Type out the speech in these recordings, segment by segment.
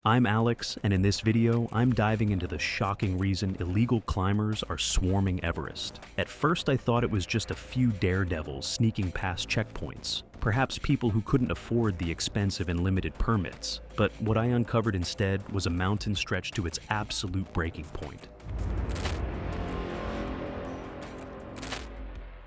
I'm Alex, and in this video, I'm diving into the shocking reason illegal climbers are swarming Everest. At first, I thought it was just a few daredevils sneaking past checkpoints, perhaps people who couldn't afford the expensive and limited permits. But what I uncovered instead was a mountain stretched to its absolute breaking point.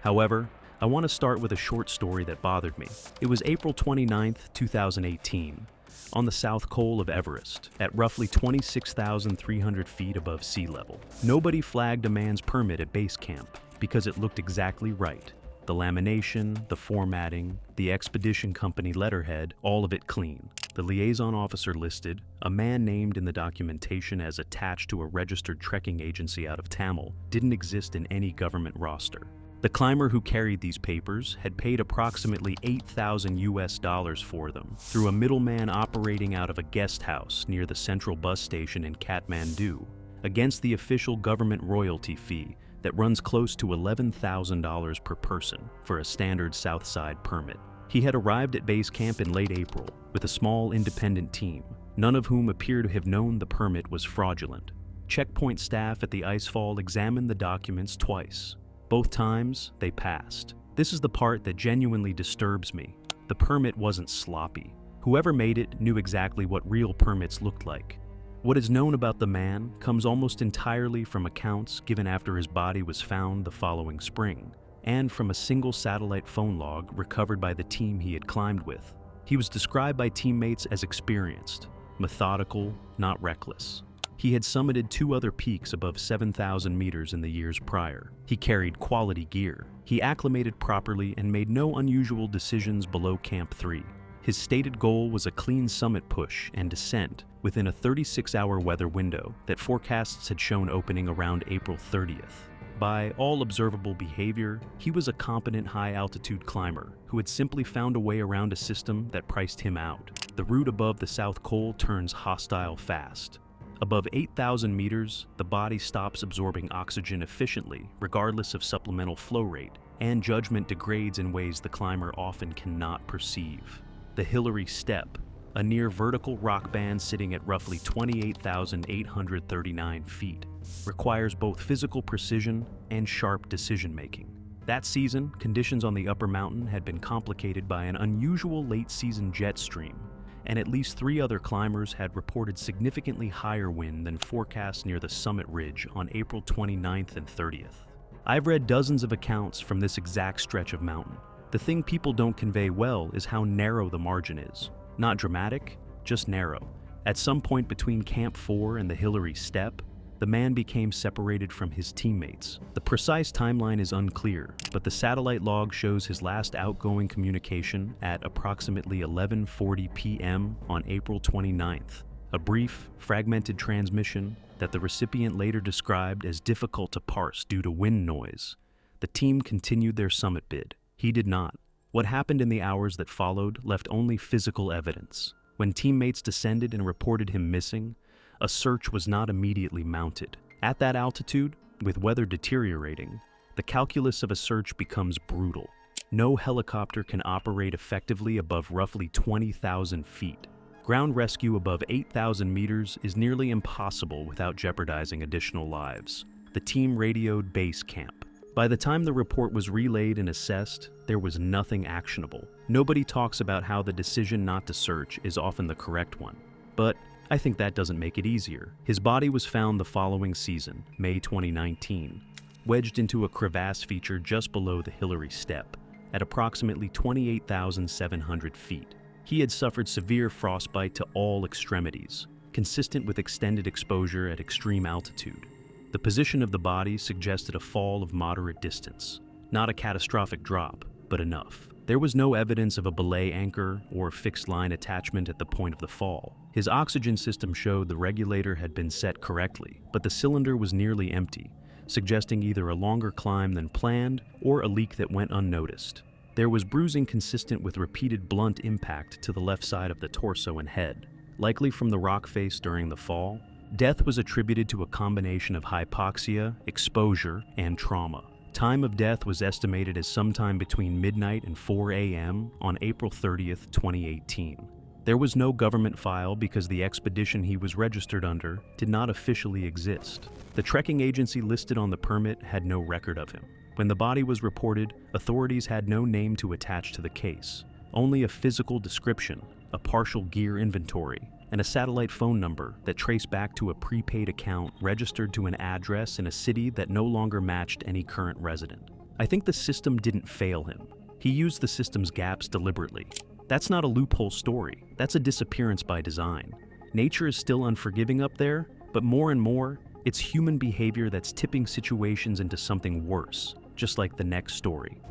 However, I want to start with a short story that bothered me. It was April 29th, 2018. On the south col of Everest, at roughly 26,300 feet above sea level. Nobody flagged a man's permit at base camp because it looked exactly right. The lamination, the formatting, the expedition company letterhead, all of it clean. The liaison officer listed, a man named in the documentation as attached to a registered trekking agency out of Tamil, didn't exist in any government roster. The climber who carried these papers had paid approximately $8,000 for them through a middleman operating out of a guest house near the central bus station in Kathmandu, against the official government royalty fee that runs close to $11,000 per person for a standard Southside permit. He had arrived at base camp in late April with a small independent team, none of whom appear to have known the permit was fraudulent. Checkpoint staff at the icefall examined the documents twice. Both times, they passed. This is the part that genuinely disturbs me. The permit wasn't sloppy. Whoever made it knew exactly what real permits looked like. What is known about the man comes almost entirely from accounts given after his body was found the following spring, and from a single satellite phone log recovered by the team he had climbed with. He was described by teammates as experienced, methodical, not reckless. He had summited 2 other peaks above 7,000 meters in the years prior. He carried quality gear. He acclimated properly and made no unusual decisions below Camp 3. His stated goal was a clean summit push and descent within a 36-hour weather window that forecasts had shown opening around April 30th. By all observable behavior, he was a competent high-altitude climber who had simply found a way around a system that priced him out. The route above the South Col turns hostile fast. Above 8,000 meters, the body stops absorbing oxygen efficiently, regardless of supplemental flow rate, and judgment degrades in ways the climber often cannot perceive. The Hillary Step, a near vertical rock band sitting at roughly 28,839 feet, requires both physical precision and sharp decision-making. That season, conditions on the upper mountain had been complicated by an unusual late-season jet stream, and at least 3 other climbers had reported significantly higher wind than forecast near the summit ridge on April 29th and 30th. I've read dozens of accounts from this exact stretch of mountain. The thing people don't convey well is how narrow the margin is. Not dramatic, just narrow. At some point between Camp 4 and the Hillary Step, the man became separated from his teammates. The precise timeline is unclear, but the satellite log shows his last outgoing communication at approximately 11:40 p.m. on April 29th, a brief, fragmented transmission that the recipient later described as difficult to parse due to wind noise. The team continued their summit bid. He did not. What happened in the hours that followed left only physical evidence. When teammates descended and reported him missing, a search was not immediately mounted. At that altitude, with weather deteriorating, the calculus of a search becomes brutal. No helicopter can operate effectively above roughly 20,000 feet. Ground rescue above 8,000 meters is nearly impossible without jeopardizing additional lives. The team radioed base camp. By the time the report was relayed and assessed, there was nothing actionable. Nobody talks about how the decision not to search is often the correct one. But I think that doesn't make it easier. His body was found the following season, May 2019, wedged into a crevasse feature just below the Hillary Step, at approximately 28,700 feet. He had suffered severe frostbite to all extremities, consistent with extended exposure at extreme altitude. The position of the body suggested a fall of moderate distance, not a catastrophic drop, but enough. There was no evidence of a belay anchor or fixed line attachment at the point of the fall. His oxygen system showed the regulator had been set correctly, but the cylinder was nearly empty, suggesting either a longer climb than planned or a leak that went unnoticed. There was bruising consistent with repeated blunt impact to the left side of the torso and head, likely from the rock face during the fall. Death was attributed to a combination of hypoxia, exposure, and trauma. Time of death was estimated as sometime between midnight and 4 a.m. on April 30th, 2018. There was no government file because the expedition he was registered under did not officially exist. The trekking agency listed on the permit had no record of him. When the body was reported, authorities had no name to attach to the case, only a physical description, a partial gear inventory, and a satellite phone number that traced back to a prepaid account registered to an address in a city that no longer matched any current resident. I think the system didn't fail him. He used the system's gaps deliberately. That's not a loophole story. That's a disappearance by design. Nature is still unforgiving up there, but more and more, it's human behavior that's tipping situations into something worse, just like the next story.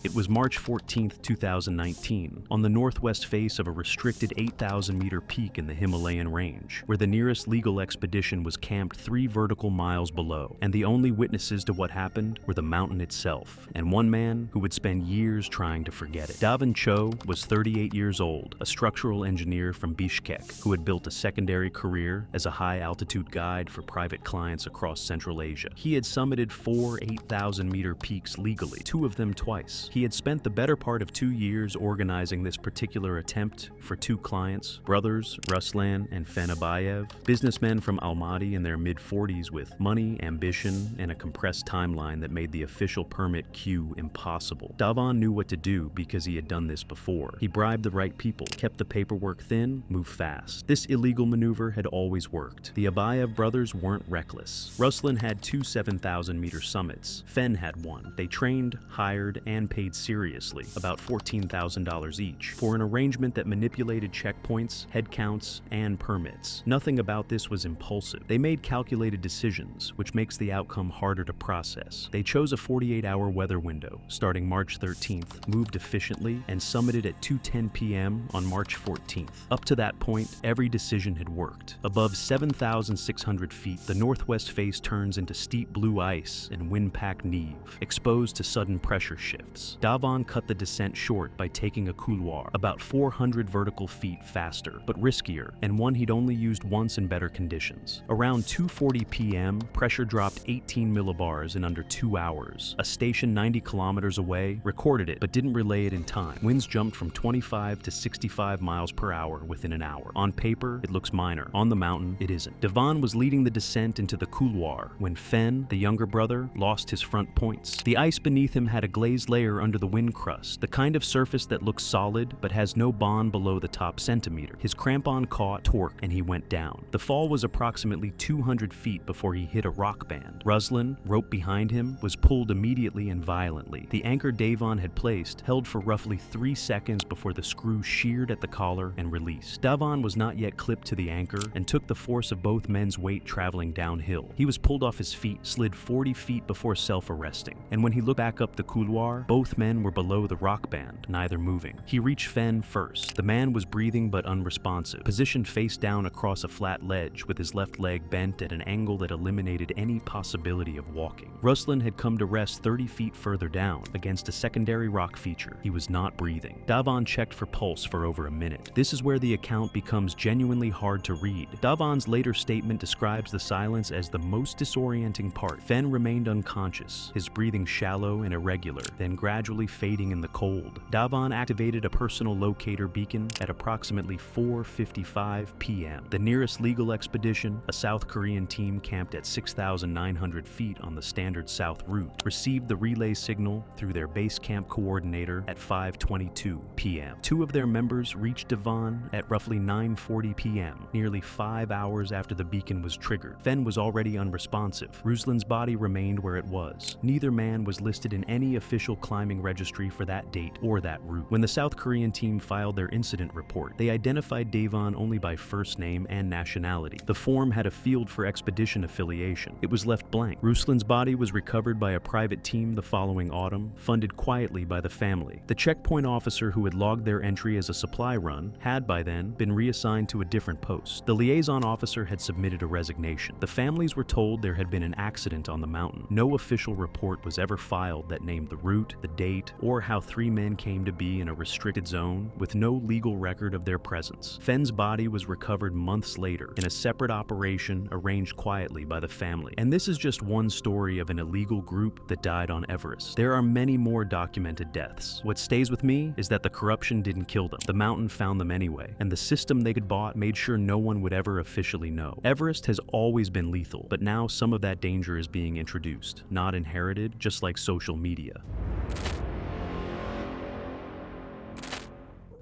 It was March 14, 2019, on the northwest face of a restricted 8,000-meter peak in the Himalayan range, where the nearest legal expedition was camped 3 vertical miles below, and the only witnesses to what happened were the mountain itself, and one man who would spend years trying to forget it. Davin Cho was 38 years old, a structural engineer from Bishkek, who had built a secondary career as a high-altitude guide for private clients across Central Asia. He had summited 4 8,000-meter peaks legally, 2 of them twice. He had spent the better part of 2 years organizing this particular attempt for 2 clients, brothers Ruslan and Fenabayev, businessmen from Almaty in their mid-40s with money, ambition, and a compressed timeline that made the official permit queue impossible. Davin knew what to do because he had done this before. He bribed the right people, kept the paperwork thin, moved fast. This illegal maneuver had always worked. The Abayev brothers weren't reckless. Ruslan had 2 7,000-meter summits. Fen had one. They trained, hired, and paid seriously, about $14,000 each, for an arrangement that manipulated checkpoints, head counts, and permits. Nothing about this was impulsive. They made calculated decisions, which makes the outcome harder to process. They chose a 48-hour weather window, starting March 13th, moved efficiently, and summited at 2:10 p.m. on March 14th. Up to that point, every decision had worked. Above 7,600 feet, the northwest face turns into steep blue ice and wind-packed névé, exposed to sudden pressure shifts. Davin cut the descent short by taking a couloir, about 400 vertical feet faster, but riskier, and one he'd only used once in better conditions. Around 2:40 p.m., pressure dropped 18 millibars in under 2 hours. A station 90 kilometers away recorded it, but didn't relay it in time. Winds jumped from 25 to 65 miles per hour within an hour. On paper, it looks minor. On the mountain, it isn't. Davin was leading the descent into the couloir when Fen, the younger brother, lost his front points. The ice beneath him had a glazed layer under the wind crust, the kind of surface that looks solid but has no bond below the top centimeter. His crampon caught, torque, and he went down. The fall was approximately 200 feet before he hit a rock band. Ruslan, rope behind him, was pulled immediately and violently. The anchor Davin had placed held for roughly 3 seconds before the screw sheared at the collar and released. Davin was not yet clipped to the anchor and took the force of both men's weight traveling downhill. He was pulled off his feet, slid 40 feet before self-arresting, and when he looked back up the couloir, both men were below the rock band, neither moving. He reached Fen first. The man was breathing but unresponsive, positioned face down across a flat ledge with his left leg bent at an angle that eliminated any possibility of walking. Ruslan had come to rest 30 feet further down, against a secondary rock feature. He was not breathing. Davin checked for pulse for over a minute. This is where the account becomes genuinely hard to read. Davin's later statement describes the silence as the most disorienting part. Fen remained unconscious, his breathing shallow and irregular, then gradually fading in the cold. Davin activated a personal locator beacon at approximately 4:55 p.m. The nearest legal expedition, a South Korean team camped at 6,900 feet on the standard south route, received the relay signal through their base camp coordinator at 5:22 p.m. 2 of their members reached Davin at roughly 9:40 p.m., nearly 5 hours after the beacon was triggered. Fen was already unresponsive. Ruslan's body remained where it was. Neither man was listed in any official climbing registry for that date or that route. When the South Korean team filed their incident report, they identified Davin only by first name and nationality. The form had a field for expedition affiliation. It was left blank. Ruslan's body was recovered by a private team the following autumn, funded quietly by the family. The checkpoint officer who had logged their entry as a supply run had by then been reassigned to a different post. The liaison officer had submitted a resignation. The families were told there had been an accident on the mountain. No official report was ever filed that named the route, the date or how three men came to be in a restricted zone with no legal record of their presence. Fenn's body was recovered months later in a separate operation arranged quietly by the family. And this is just one story of an illegal group that died on Everest. There are many more documented deaths. What stays with me is that the corruption didn't kill them. The mountain found them anyway, and the system they had bought made sure no one would ever officially know. Everest has always been lethal, but now some of that danger is being introduced, not inherited, just like social media.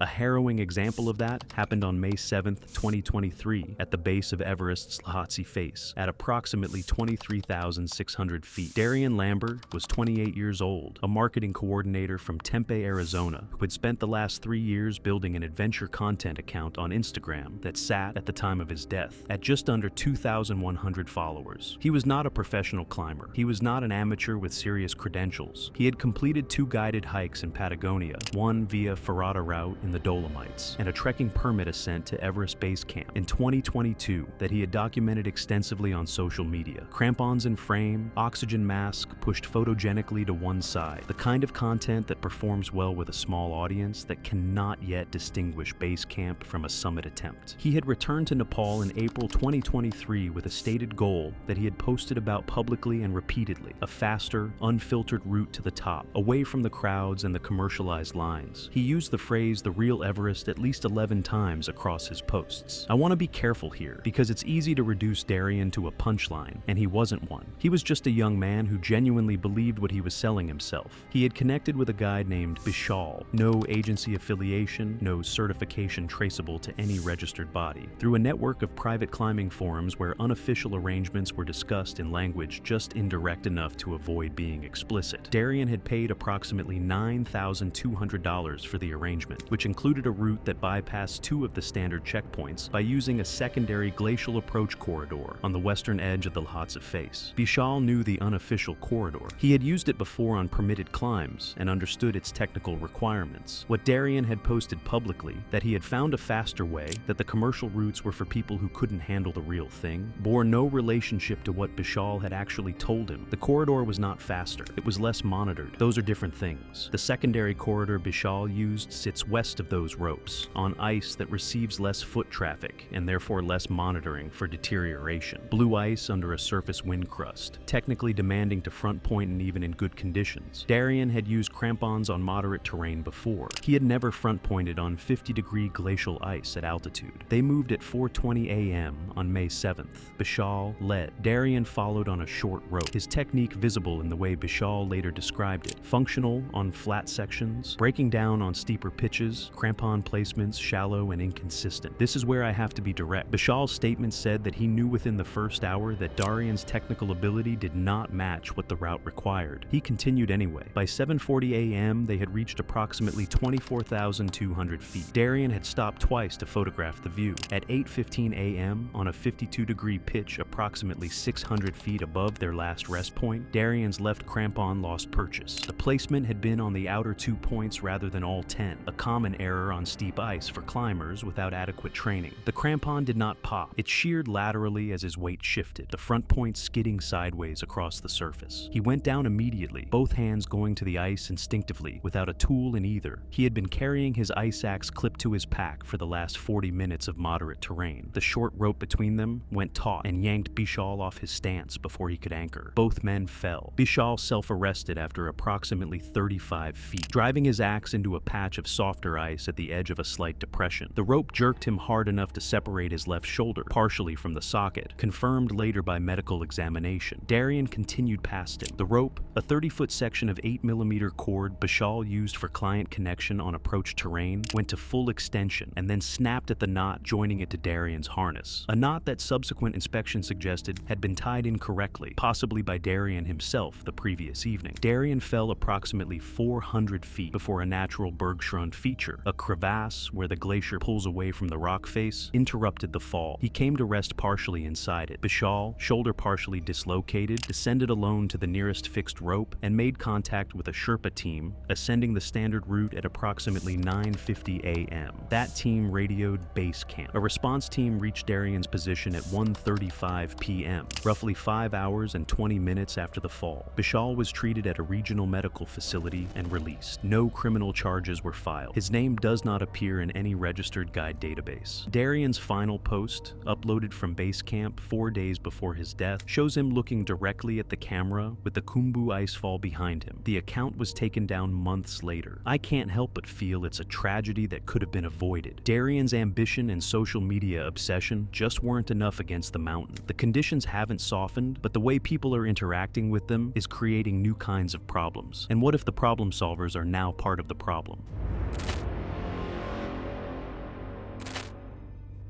A harrowing example of that happened on May 7, 2023, at the base of Everest's Lhotse face, at approximately 23,600 feet. Darian Lambert was 28 years old, a marketing coordinator from Tempe, Arizona, who had spent the last 3 years building an adventure content account on Instagram that sat, at the time of his death, at just under 2,100 followers. He was not a professional climber. He was not an amateur with serious credentials. He had completed 2 guided hikes in Patagonia, one via Ferrata route in the Dolomites, and a trekking permit ascent to Everest Base Camp in 2022 that he had documented extensively on social media. Crampons in frame, oxygen mask pushed photogenically to one side, the kind of content that performs well with a small audience that cannot yet distinguish base camp from a summit attempt. He had returned to Nepal in April 2023 with a stated goal that he had posted about publicly and repeatedly: a faster, unfiltered route to the top, away from the crowds and the commercialized lines. He used the phrase "the real Everest" at least 11 times across his posts. I want to be careful here, because it's easy to reduce Darian to a punchline, and he wasn't one. He was just a young man who genuinely believed what he was selling himself. He had connected with a guide named Bishal, no agency affiliation, no certification traceable to any registered body, through a network of private climbing forums where unofficial arrangements were discussed in language just indirect enough to avoid being explicit. Darian had paid approximately $9,200 for the arrangement, which included a route that bypassed 2 of the standard checkpoints by using a secondary glacial approach corridor on the western edge of the Lhotse face. Bishal knew the unofficial corridor. He had used it before on permitted climbs and understood its technical requirements. What Darian had posted publicly, that he had found a faster way, that the commercial routes were for people who couldn't handle the real thing, bore no relationship to what Bishal had actually told him. The corridor was not faster. It was less monitored. Those are different things. The secondary corridor Bishal used sits west of those ropes, on ice that receives less foot traffic and therefore less monitoring for deterioration. Blue ice under a surface wind crust, technically demanding to front point and even in good conditions. Darian had used crampons on moderate terrain before. He had never front pointed on 50-degree glacial ice at altitude. They moved at 4:20 a.m. on May 7th. Bishal led. Darian followed on a short rope, his technique visible in the way Bishal later described it: functional on flat sections, breaking down on steeper pitches, crampon placements shallow and inconsistent. This is where I have to be direct. Bishal's statement said that he knew within the first hour that Darian's technical ability did not match what the route required. He continued anyway. By 7:40 a.m., they had reached approximately 24,200 feet. Darian had stopped twice to photograph the view. At 8:15 a.m., on a 52-degree pitch approximately 600 feet above their last rest point, Darian's left crampon lost purchase. The placement had been on the outer 2 points rather than all 10, a common error on steep ice for climbers without adequate training. The crampon did not pop. It sheared laterally as his weight shifted, the front point skidding sideways across the surface. He went down immediately, both hands going to the ice instinctively, without a tool in either. He had been carrying his ice axe clipped to his pack for the last 40 minutes of moderate terrain. The short rope between them went taut and yanked Bishal off his stance before he could anchor. Both men fell. Bishal self-arrested after approximately 35 feet, driving his axe into a patch of softer ice at the edge of a slight depression. The rope jerked him hard enough to separate his left shoulder, partially from the socket, confirmed later by medical examination. Darian continued past him. The rope, a 30-foot section of 8mm cord Bishal used for client connection on approach terrain, went to full extension and then snapped at the knot joining it to Darian's harness. A knot that subsequent inspection suggested had been tied incorrectly, possibly by Darian himself the previous evening. Darian fell approximately 400 feet before a natural bergschrund feature fracture. A crevasse, where the glacier pulls away from the rock face, interrupted the fall. He came to rest partially inside it. Bishal, shoulder partially dislocated, descended alone to the nearest fixed rope and made contact with a Sherpa team, ascending the standard route at approximately 9:50 a.m. That team radioed base camp. A response team reached Darian's position at 1:35 p.m., roughly 5 hours and 20 minutes after the fall. Bishal was treated at a regional medical facility and released. No criminal charges were filed. His name does not appear in any registered guide database. Darian's final post, uploaded from base camp 4 days before his death, shows him looking directly at the camera with the Khumbu icefall behind him. The account was taken down months later. I can't help but feel it's a tragedy that could have been avoided. Darian's ambition and social media obsession just weren't enough against the mountain. The conditions haven't softened, but the way people are interacting with them is creating new kinds of problems. And what if the problem solvers are now part of the problem?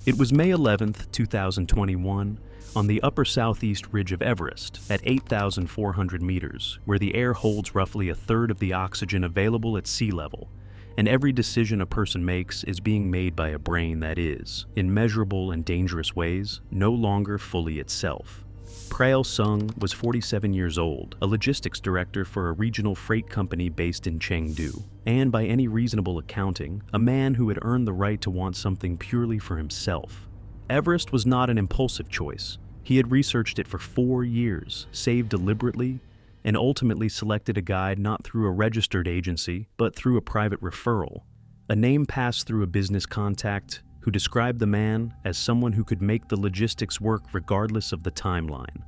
It was May 11th, 2021, on the upper southeast ridge of Everest, at 8,400 meters, where the air holds roughly a third of the oxygen available at sea level, and every decision a person makes is being made by a brain that is, in measurable and dangerous ways, no longer fully itself. Prael Sung was 47 years old, a logistics director for a regional freight company based in Chengdu, and by any reasonable accounting, a man who had earned the right to want something purely for himself. Everest was not an impulsive choice. He had researched it for 4 years, saved deliberately, and ultimately selected a guide not through a registered agency, but through a private referral. A name passed through a business contact who described the man as someone who could make the logistics work regardless of the timeline.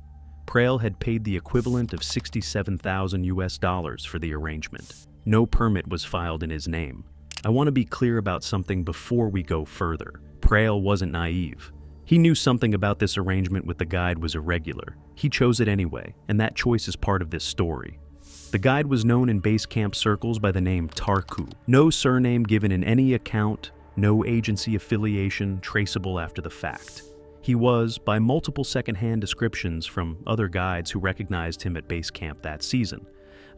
Prael had paid the equivalent of $67,000 for the arrangement. No permit was filed in his name. I want to be clear about something before we go further. Prael wasn't naive. He knew something about this arrangement with the guide was irregular. He chose it anyway, and that choice is part of this story. The guide was known in base camp circles by the name Tarku. No surname given in any account, no agency affiliation traceable after the fact. He was, by multiple second-hand descriptions from other guides who recognized him at base camp that season,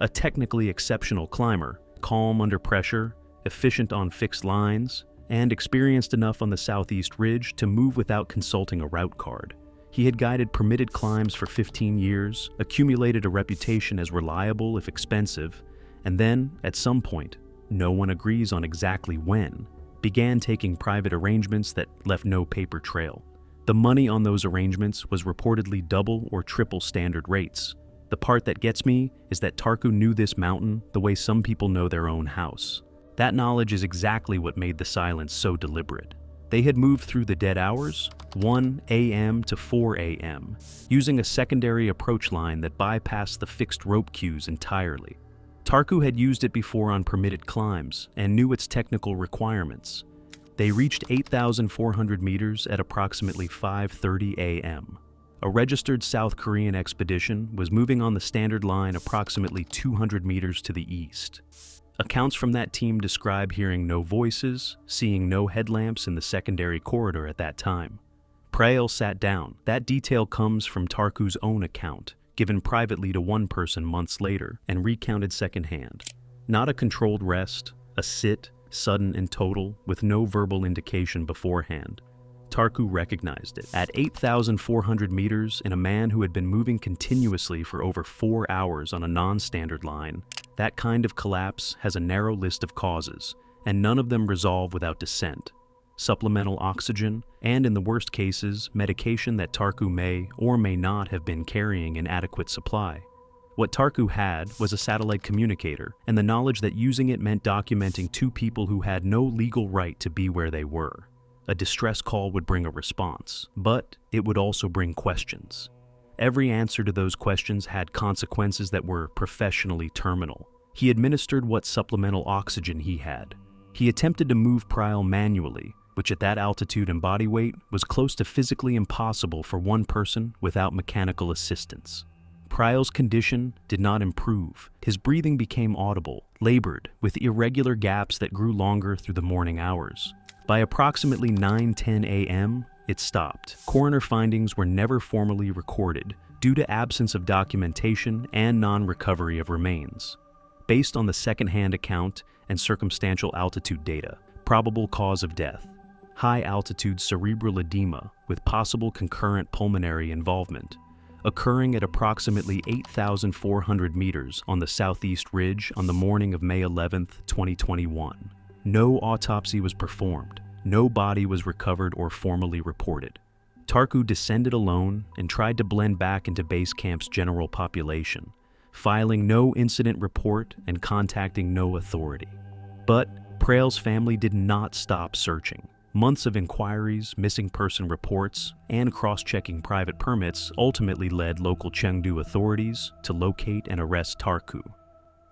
a technically exceptional climber, calm under pressure, efficient on fixed lines, and experienced enough on the southeast ridge to move without consulting a route card. He had guided permitted climbs for 15 years, accumulated a reputation as reliable if expensive, and then, at some point, no one agrees on exactly when, began taking private arrangements that left no paper trail. The money on those arrangements was reportedly double or triple standard rates. The part that gets me is that Tarku knew this mountain the way some people know their own house. That knowledge is exactly what made the silence so deliberate. They had moved through the dead hours, 1 a.m. to 4 a.m., using a secondary approach line that bypassed the fixed rope queues entirely. Tarku had used it before on permitted climbs and knew its technical requirements. They reached 8,400 meters at approximately 5:30 a.m. A registered South Korean expedition was moving on the standard line approximately 200 meters to the east. Accounts from that team describe hearing no voices, seeing no headlamps in the secondary corridor at that time. Prael sat down. That detail comes from Tarku's own account, given privately to one person months later, and recounted secondhand. Not a controlled rest, a sit, sudden and total, with no verbal indication beforehand. Tarku recognized it. At 8,400 meters, in a man who had been moving continuously for over 4 hours on a non-standard line, that kind of collapse has a narrow list of causes, and none of them resolve without descent. Supplemental oxygen, and in the worst cases, medication that Tarku may or may not have been carrying in adequate supply. What Tarku had was a satellite communicator, and the knowledge that using it meant documenting 2 people who had no legal right to be where they were. A distress call would bring a response, but it would also bring questions. Every answer to those questions had consequences that were professionally terminal. He administered what supplemental oxygen he had. He attempted to move Prael manually, which at that altitude and body weight was close to physically impossible for one person without mechanical assistance. Prael's condition did not improve. His breathing became audible, labored, with irregular gaps that grew longer through the morning hours. By approximately 9:10 a.m., it stopped. Coroner findings were never formally recorded due to absence of documentation and non-recovery of remains. Based on the second-hand account and circumstantial altitude data, Probable cause of death: high-altitude cerebral edema with possible concurrent pulmonary involvement, occurring at approximately 8,400 meters on the southeast ridge on the morning of May 11, 2021. No autopsy was performed. No body was recovered or formally reported. Tarku descended alone and tried to blend back into base camp's general population, filing no incident report and contacting no authority. But Prail's family did not stop searching. Months of inquiries, missing person reports, and cross-checking private permits ultimately led local Chengdu authorities to locate and arrest Tarku.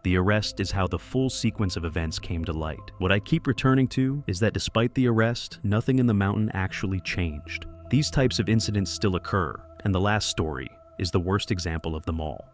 The arrest is how the full sequence of events came to light. What I keep returning to is that despite the arrest, nothing in the mountain actually changed. These types of incidents still occur, and the last story is the worst example of them all.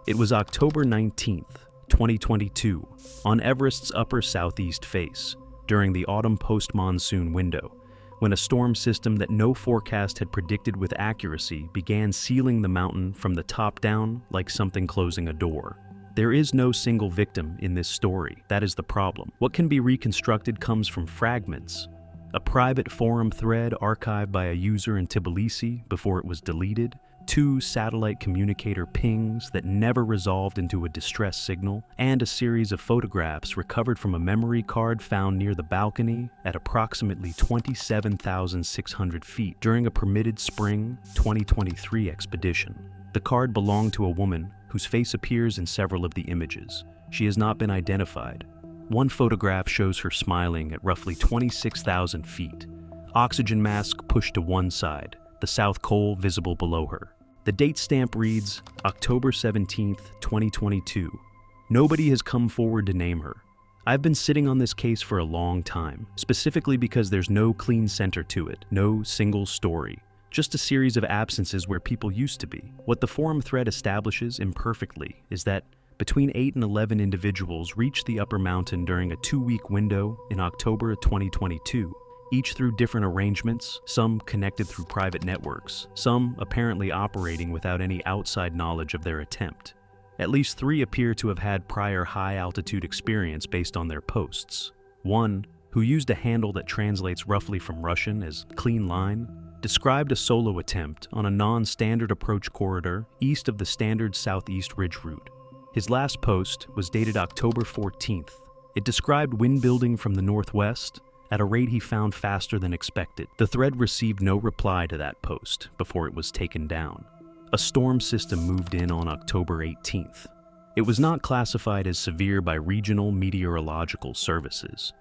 It was October 19th, 2022, on Everest's upper southeast face, during the autumn post-monsoon window, when a storm system that no forecast had predicted with accuracy began sealing the mountain from the top down like something closing a door. There is no single victim in this story. That is the problem. What can be reconstructed comes from fragments. A private forum thread archived by a user in Tbilisi before it was deleted, 2 satellite communicator pings that never resolved into a distress signal, and a series of photographs recovered from a memory card found near the balcony at approximately 27,600 feet during a permitted spring 2023 expedition. The card belonged to a woman whose face appears in several of the images. She has not been identified. One photograph shows her smiling at roughly 26,000 feet, oxygen mask pushed to one side, the South Col visible below her. The date stamp reads October 17th, 2022. Nobody has come forward to name her. I've been sitting on this case for a long time, specifically because there's no clean center to it, no single story, just a series of absences where people used to be. What the forum thread establishes imperfectly is that between 8 and 11 individuals reached the upper mountain during a 2-week window in October of 2022. Each through different arrangements, some connected through private networks, some apparently operating without any outside knowledge of their attempt. At least 3 appear to have had prior high-altitude experience based on their posts. One, who used a handle that translates roughly from Russian as clean line, described a solo attempt on a non-standard approach corridor east of the standard southeast ridge route. His last post was dated October 14th. It described wind building from the northwest at a rate he found faster than expected. The thread received no reply to that post before it was taken down. A storm system moved in on October 18th. It was not classified as severe by regional meteorological services.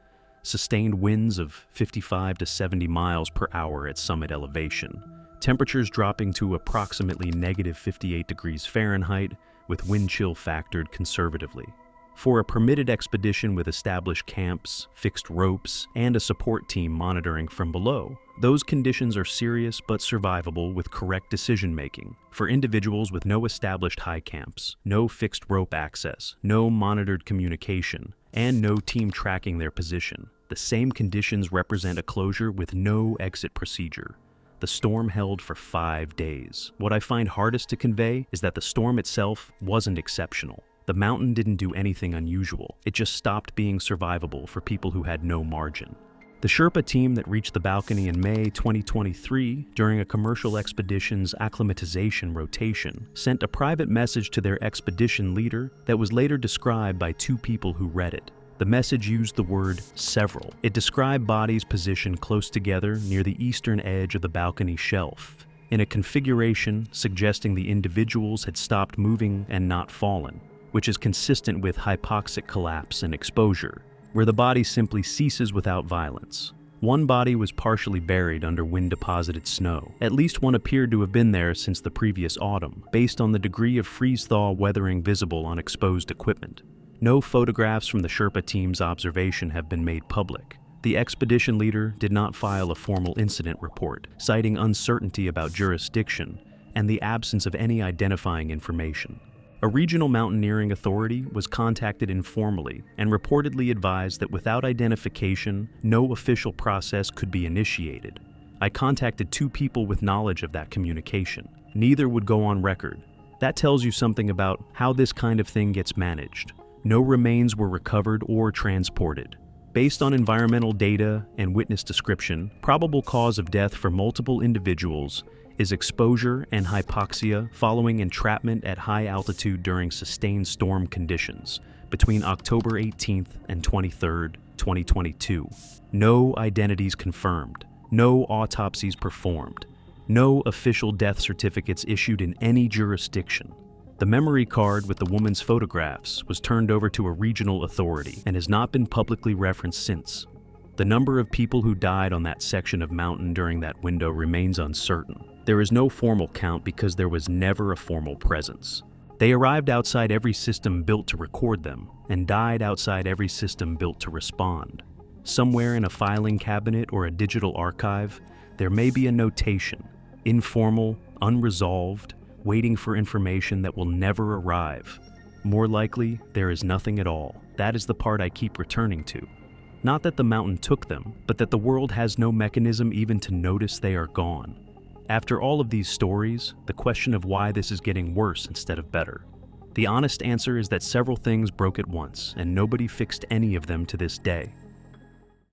Sustained winds of 55 to 70 miles per hour at summit elevation. Temperatures dropping to approximately negative 58 degrees Fahrenheit, with wind chill factored conservatively. For a permitted expedition with established camps, fixed ropes, and a support team monitoring from below, those conditions are serious but survivable with correct decision-making. For individuals with no established high camps, no fixed rope access, no monitored communication, and no team tracking their position, the same conditions represent a closure with no exit procedure. The storm held for 5 days. What I find hardest to convey is that the storm itself wasn't exceptional. The mountain didn't do anything unusual. It just stopped being survivable for people who had no margin. The Sherpa team that reached the balcony in May 2023 during a commercial expedition's acclimatization rotation sent a private message to their expedition leader that was later described by 2 people who read it. The message used the word several. It described bodies positioned close together near the eastern edge of the balcony shelf, in a configuration suggesting the individuals had stopped moving and not fallen, which is consistent with hypoxic collapse and exposure, where the body simply ceases without violence. One body was partially buried under wind-deposited snow. At least one appeared to have been there since the previous autumn, based on the degree of freeze-thaw weathering visible on exposed equipment. No photographs from the Sherpa team's observation have been made public. The expedition leader did not file a formal incident report, citing uncertainty about jurisdiction and the absence of any identifying information. A regional mountaineering authority was contacted informally and reportedly advised that without identification, no official process could be initiated. I contacted 2 people with knowledge of that communication. Neither would go on record. That tells you something about how this kind of thing gets managed. No remains were recovered or transported. Based on environmental data and witness description, probable cause of death for multiple individuals is exposure and hypoxia following entrapment at high altitude during sustained storm conditions between October 18th and 23rd, 2022. No identities confirmed, no autopsies performed, no official death certificates issued in any jurisdiction. The memory card with the woman's photographs was turned over to a regional authority and has not been publicly referenced since. The number of people who died on that section of mountain during that window remains uncertain. There is no formal count because there was never a formal presence. They arrived outside every system built to record them and died outside every system built to respond. Somewhere in a filing cabinet or a digital archive, there may be a notation, informal, unresolved, waiting for information that will never arrive. More likely, there is nothing at all. That is the part I keep returning to. Not that the mountain took them, but that the world has no mechanism even to notice they are gone. After all of these stories, the question of why this is getting worse instead of better. The honest answer is that several things broke at once, and nobody fixed any of them to this day.